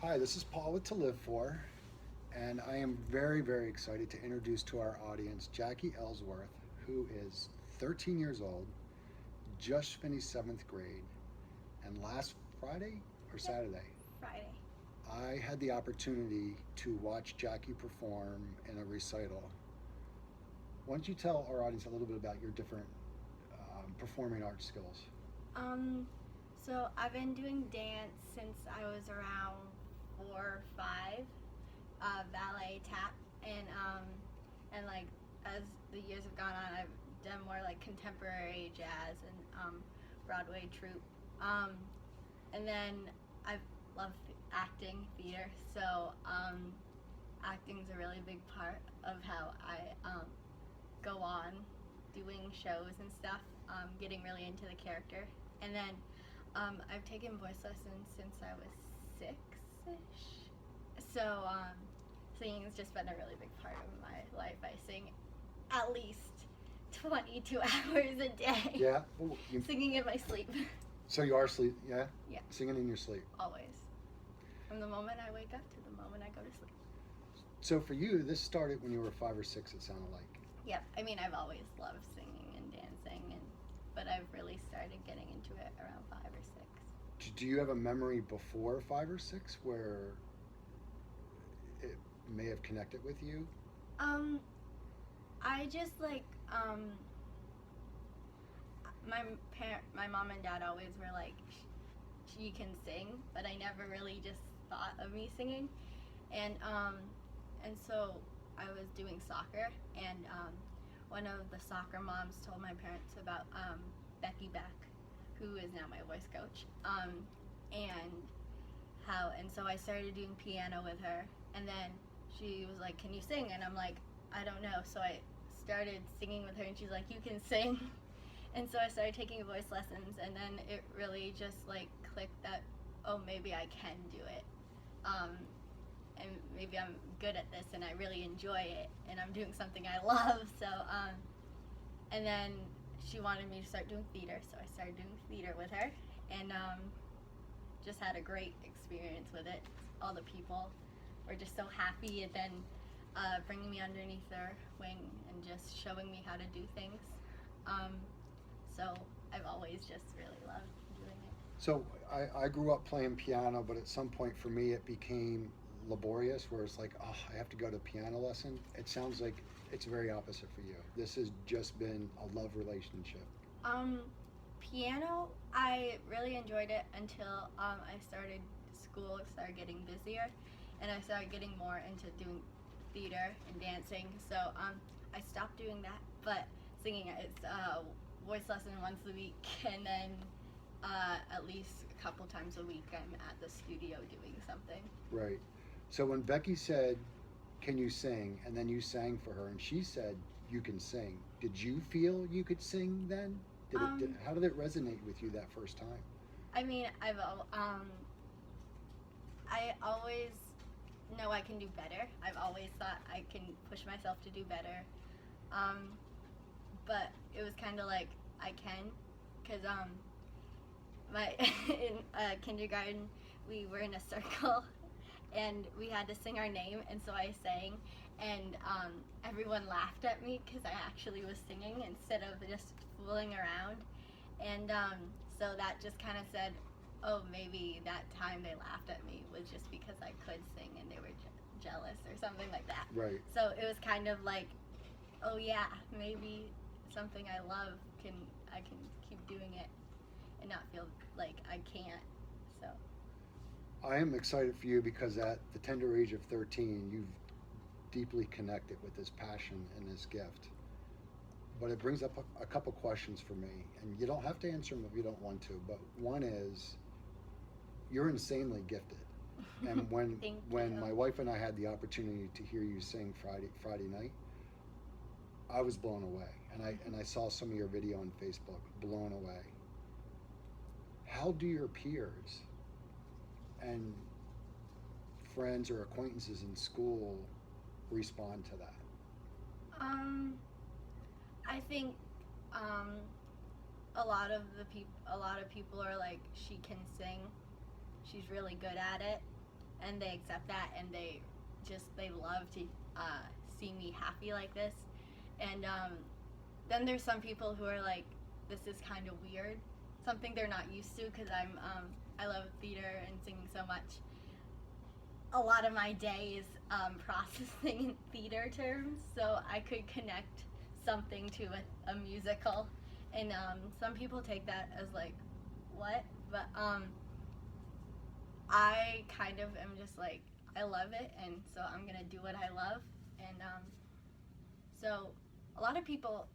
Hi, this is Paul with To Live For, and I am very, very excited to introduce to our audience Jackie Ellsworth, who is 13 years old, just finished seventh grade, and last Friday or Yep, Saturday, Friday. I had the opportunity to watch Jackie perform in a recital. Why don't you tell our audience a little bit about your different performing arts skills? Um, so I've been doing dance since I was around 4 or 5, ballet, tap, and like as the years have gone on, I've done more like contemporary jazz and Broadway troupe. And then I've loved acting, theater, so acting's a really big part of how I go on doing shows and stuff, getting really into the character. And then I've taken voice lessons since I was 6-ish. So singing has just been a really big part of my life. I sing at least 22 hours a day. Yeah. Singing in my sleep. So you are sleep? Yeah. Yeah. Singing in your sleep. Always. From the moment I wake up to the moment I go to sleep. So for you, this started when you were 5 or 6. It sounded like. Yep. I mean, I've always loved singing and dancing, but I've really started getting into it around 5 or 6. Do you have a memory before 5 or 6 where it may have connected with you? Um, I just like my mom and dad always were like, "You can sing," but I never really just thought of me singing, and so I was doing soccer, and one of the soccer moms told my parents about Becky Beck, who is now my voice coach, and and so I started doing piano with her, and then she was like, "Can you sing?" And I'm like, "I don't know." So I started singing with her, and she's like, "You can sing." And so I started taking voice lessons, and then it really just like clicked that, oh, maybe I can do it, um, and maybe I'm good at this, and I really enjoy it, and I'm doing something I love. So and then she wanted me to start doing theater, so I started doing theater with her, and just had a great experience with it. All the people were just so happy, and then bringing me underneath their wing and just showing me how to do things. So I've always just really loved doing it. So I grew up playing piano, but at some point for me it became laborious where it's like, oh, I have to go to piano lesson. It sounds like it's very opposite for you. This has just been a love relationship. Um, Piano, I really enjoyed it until I started school, started getting busier, and I started getting more into doing theater and dancing. So I stopped doing that, but singing it's voice lesson once a week, and then at least a couple times a week I'm at the studio doing something. Right. So when Becky said, "Can you sing?" and then you sang for her, and she said, "You can sing." Did you feel you could sing then? Um, How did it resonate with you that first time? I mean, I always know I can do better. I've always thought I can push myself to do better. Um, but it was kind of like I can, because my in kindergarten we were in a circle and we had to sing our name, and so I sang, and everyone laughed at me because I actually was singing instead of just fooling around, and so that just kind of said, oh, maybe that time they laughed at me was just because I could sing and they were jealous or something like that. Right. So it was kind of like, oh yeah, maybe something I love I can keep doing it and not feel like I can't. So I am excited for you because at the tender age of 13, you've deeply connected with this passion and this gift. But it brings up a couple questions for me, and you don't have to answer them if you don't want to. But one is, you're insanely gifted, and when thank when you. my wife and I had the opportunity to hear you sing Friday night, I was blown away, and I saw some of your video on Facebook, blown away. How do your peers and friends or acquaintances in school respond to that? Um, I think um, a lot of people are like, she can sing, she's really good at it, and they accept that, and they love to see me happy like this. And then there's some people who are like, this is kind of weird, something they're not used to, because I love theater and singing so much. A lot of my day is processing in theater terms, so I could connect something to a musical, and some people take that as like, what? But I kind of am just like, I love it, and so I'm gonna do what I love, and so a lot of people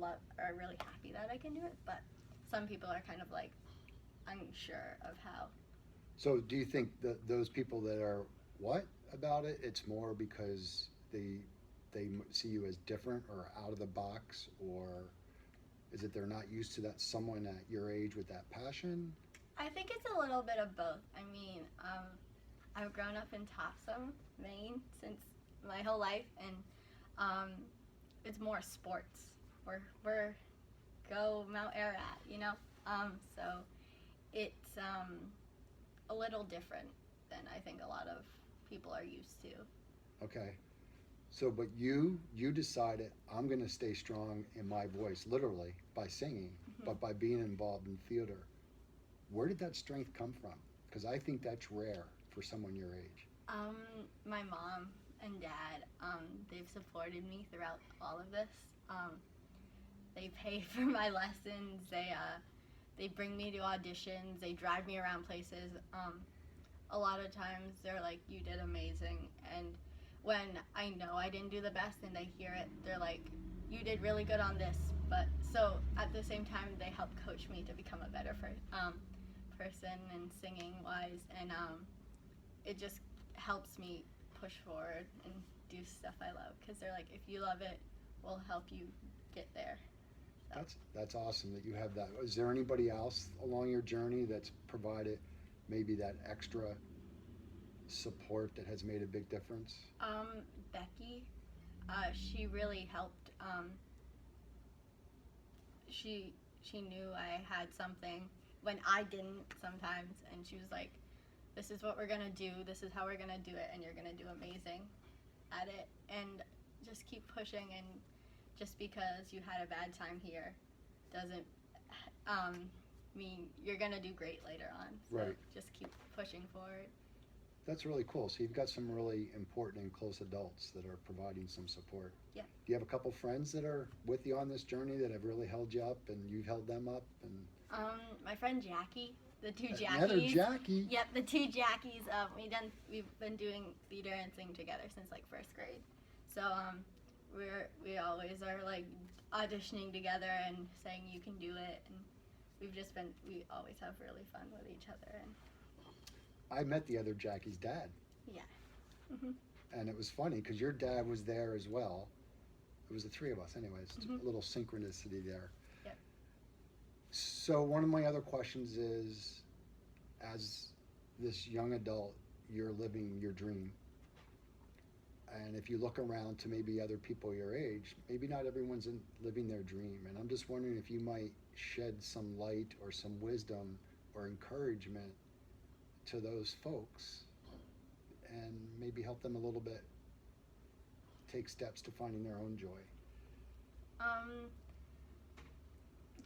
are really happy that I can do it, but some people are kind of like unsure of how. So do you think that those people that are what about it, it's more because they see you as different or out of the box, or is it they're not used to that someone at your age with that passion? I think it's a little bit of both. I mean, I've grown up in Topsom, Maine, since my whole life, and it's more sports. We're go Mount Ararat, you know. So it's a little different than I think a lot of people are used to. Okay. So, but you decided, I'm going to stay strong in my voice, literally by singing, but by being involved in theater. Where did that strength come from? Because I think that's rare for someone your age. My mom and dad, they've supported me throughout all of this. They pay for my lessons. They bring me to auditions. They drive me around places. A lot of times they're like, you did amazing. And when I know I didn't do the best and they hear it, they're like, you did really good on this. But so at the same time, they help coach me to become a better person and singing wise. And it just helps me push forward and do stuff I love. Because they're like, if you love it, we'll help you get there. So. That's awesome that you have that. Is there anybody else along your journey that's provided maybe that extra support that has made a big difference? Becky, she really helped. She knew I had something when I didn't sometimes, and she was like, this is what we're gonna do, this is how we're gonna do it, and you're gonna do amazing at it, and just keep pushing. And just because you had a bad time here doesn't mean you're gonna do great later on. So right. Just keep pushing forward. That's really cool. So you've got some really important and close adults that are providing some support. Yeah. Do you have a couple friends that are with you on this journey that have really held you up and you've held them up? And my friend Jackie, the two Jackies. Another Jackie. Yep, the two Jackies. We've been doing theater and singing together since like first grade. So we always are like auditioning together and saying you can do it, and we always have really fun with each other. And I met the other Jackie's dad. Yeah. And it was funny because your dad was there as well. It was the three of us anyways. A little synchronicity there. Yep. So one of my other questions is, as this young adult, you're living your dream. And if you look around to maybe other people your age, maybe not everyone's living their dream. And I'm just wondering if you might shed some light or some wisdom or encouragement to those folks and maybe help them a little bit take steps to finding their own joy.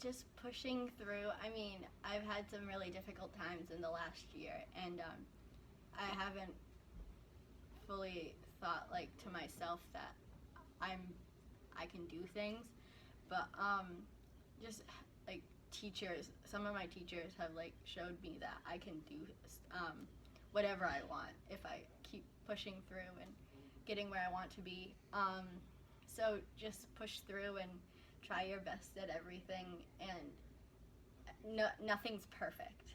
Just pushing through. I mean, I've had some really difficult times in the last year, and I haven't fully thought like to myself that I can do things, but just like teachers, some of my teachers have like showed me that I can do whatever I want if I keep pushing through and getting where I want to be. So just push through and try your best at everything, and nothing's perfect.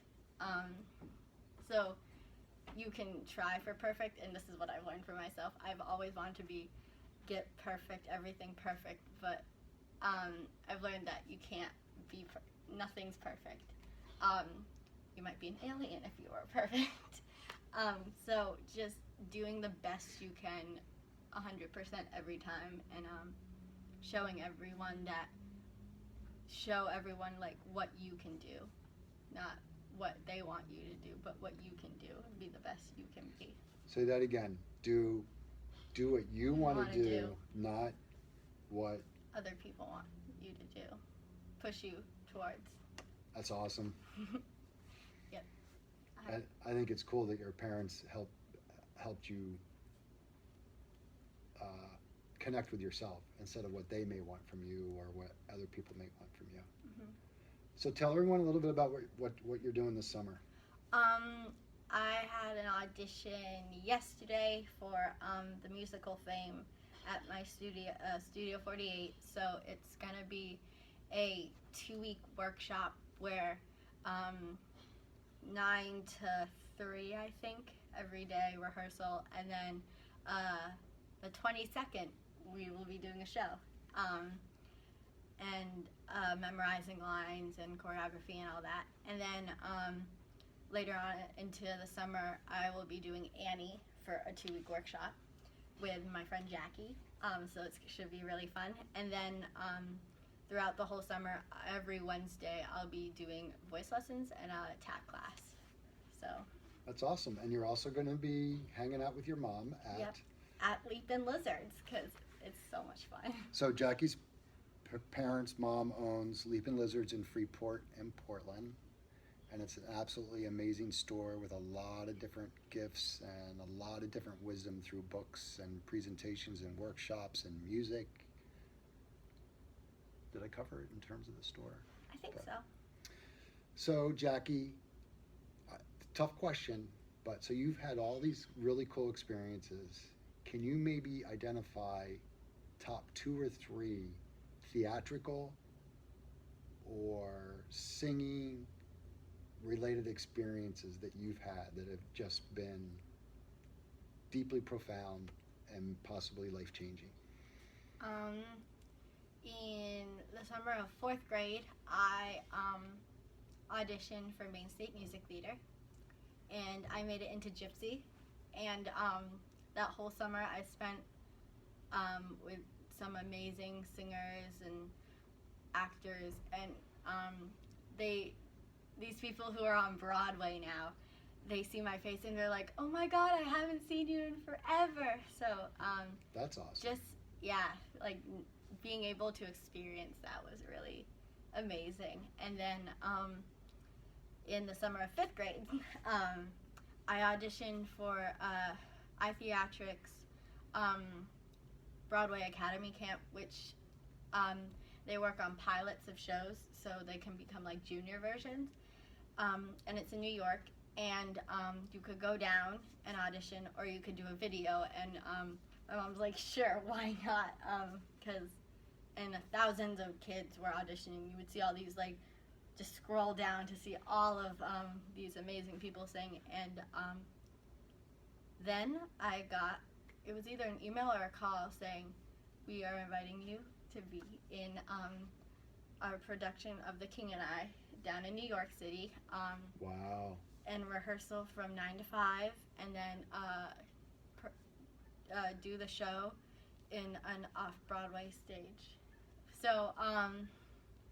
So you can try for perfect, and this is what I've learned for myself. I've always wanted to get perfect, everything perfect, but I've learned that you can't be nothing's perfect. You might be an alien if you were perfect. So just doing the best you can 100% every time, and show everyone like what you can do, not what they want you to do, but what you can do, and be the best you can be. Say that again. Do what you want wanna to do, do. not what. Other people want you to do. Push you towards. That's awesome. Yep. I think it's cool that your parents helped you connect with yourself instead of what they may want from you or what other people may want from you. Mm-hmm. So tell everyone a little bit about what you're doing this summer. I had an audition yesterday for the musical Fame at my Studio 48. So it's gonna be a 2-week workshop where 9 to 3, I think, every day rehearsal, and then the 22nd we will be doing a show and memorizing lines and choreography and all that. And then later on into the summer, I will be doing Annie for a 2-week workshop with my friend Jackie. So it should be really fun. And then throughout the whole summer, every Wednesday, I'll be doing voice lessons and a tap class. So That's awesome. And you're also going to be hanging out with your mom at. Yep. At Leapin' Lizards, because it's so much fun. So Jackie's parents' mom owns Leapin' Lizards in Freeport and Portland. And it's an absolutely amazing store with a lot of different gifts and a lot of different wisdom through books and presentations and workshops and music. Did I cover it in terms of the store? I think so. So Jackie, tough question, but so you've had all these really cool experiences. Can you maybe identify top 2 or 3 theatrical or singing related experiences that you've had that have just been deeply profound and possibly life-changing? In the summer of 4th grade, I auditioned for Maine State Music Theater, and I made it into Gypsy. And that whole summer, I spent with some amazing singers and actors, and these people who are on Broadway now, they see my face and they're like, "Oh my God, I haven't seen you in forever." So that's awesome. Just like being able to experience that was really amazing. And then in the summer of 5th grade, I auditioned for iTheatrics Broadway Academy Camp, which they work on pilots of shows so they can become like junior versions. And it's in New York, and you could go down and audition, or you could do a video. And my mom's like, "Sure, why not?" And thousands of kids were auditioning. You would see all these, like, just scroll down to see all of these amazing people sing. And then I got, it was either an email or a call saying, "We are inviting you to be in our production of The King and I down in New York City." Wow. And rehearsal from 9 to 5, and then do the show in an off-Broadway stage. So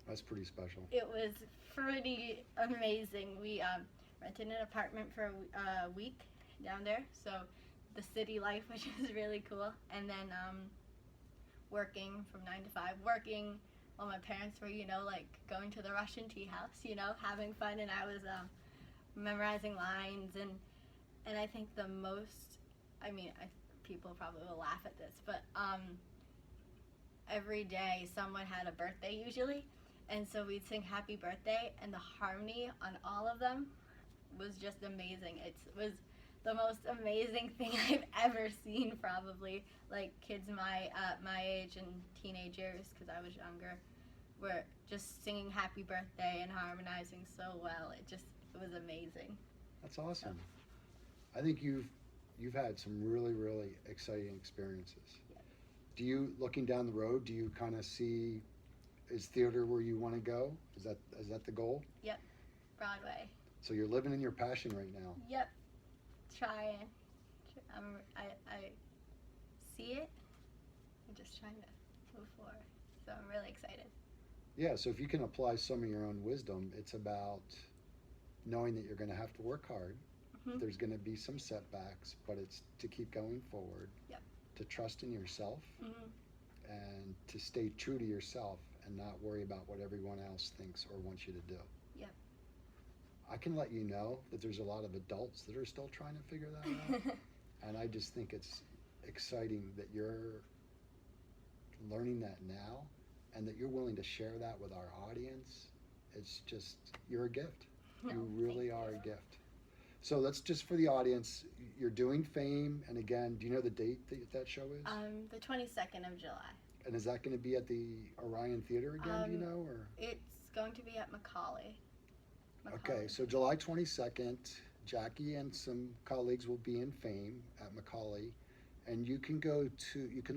that's pretty special. it was pretty amazing. We rented an apartment for a week down there, so the city life, which was really cool. And then working from 9 to 5, working while my parents were, like going to the Russian tea house, having fun, and I was memorizing lines. And I think the most, people probably will laugh at this, but every day someone had a birthday usually, and so we'd sing happy birthday, and the harmony on all of them was just amazing. It was the most amazing thing I've ever seen, probably. Like, kids my age and teenagers, because I was younger, were just singing happy birthday and harmonizing so well. It was amazing. That's awesome. I think you've had some really, really exciting experiences. Yep. Do you, looking down the road, do you kind of see, is theater where you want to go? Is that the goal? Yep, Broadway. So you're living in your passion right now. Yep, trying. I see it. I'm just trying to move forward. So I'm really excited. Yeah, so if you can apply some of your own wisdom, it's about knowing that you're going to have to work hard, There's going to be some setbacks, but it's to keep going forward. Yep. To trust in yourself. Mm-hmm. And to stay true to yourself and not worry about what everyone else thinks or wants you to do. Yep. I can let you know that there's a lot of adults that are still trying to figure that out. And I just think it's exciting that you're learning that now and that you're willing to share that with our audience. It's just, you're a gift. No, You really thank are you. a gift. So let's just, for the audience, you're doing Fame, and again, do you know the date that show is? The 22nd of July. And is that going to be at the Orion Theater again, do you know? Or It's going to be at Macaulay. Okay, so July 22nd, Jackie and some colleagues will be in Fame at Macaulay. And you can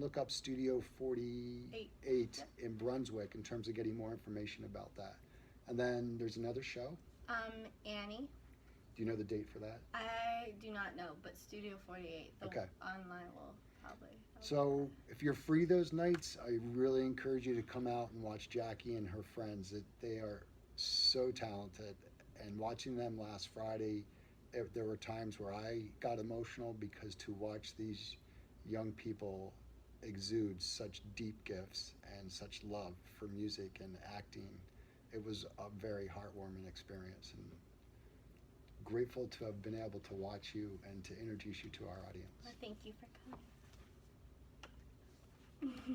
look up Studio 48 Yep. in Brunswick in terms of getting more information about that. And then there's another show. Annie. Do you know the date for that? I do not know, but Studio 48. Okay. Online will probably. So if you're free those nights, I really encourage you to come out and watch Jackie and her friends. They are so talented. And watching them last Friday, there were times where I got emotional because to watch these young people exude such deep gifts and such love for music and acting, it was a very heartwarming experience. And grateful to have been able to watch you and to introduce you to our audience. Well, thank you for coming.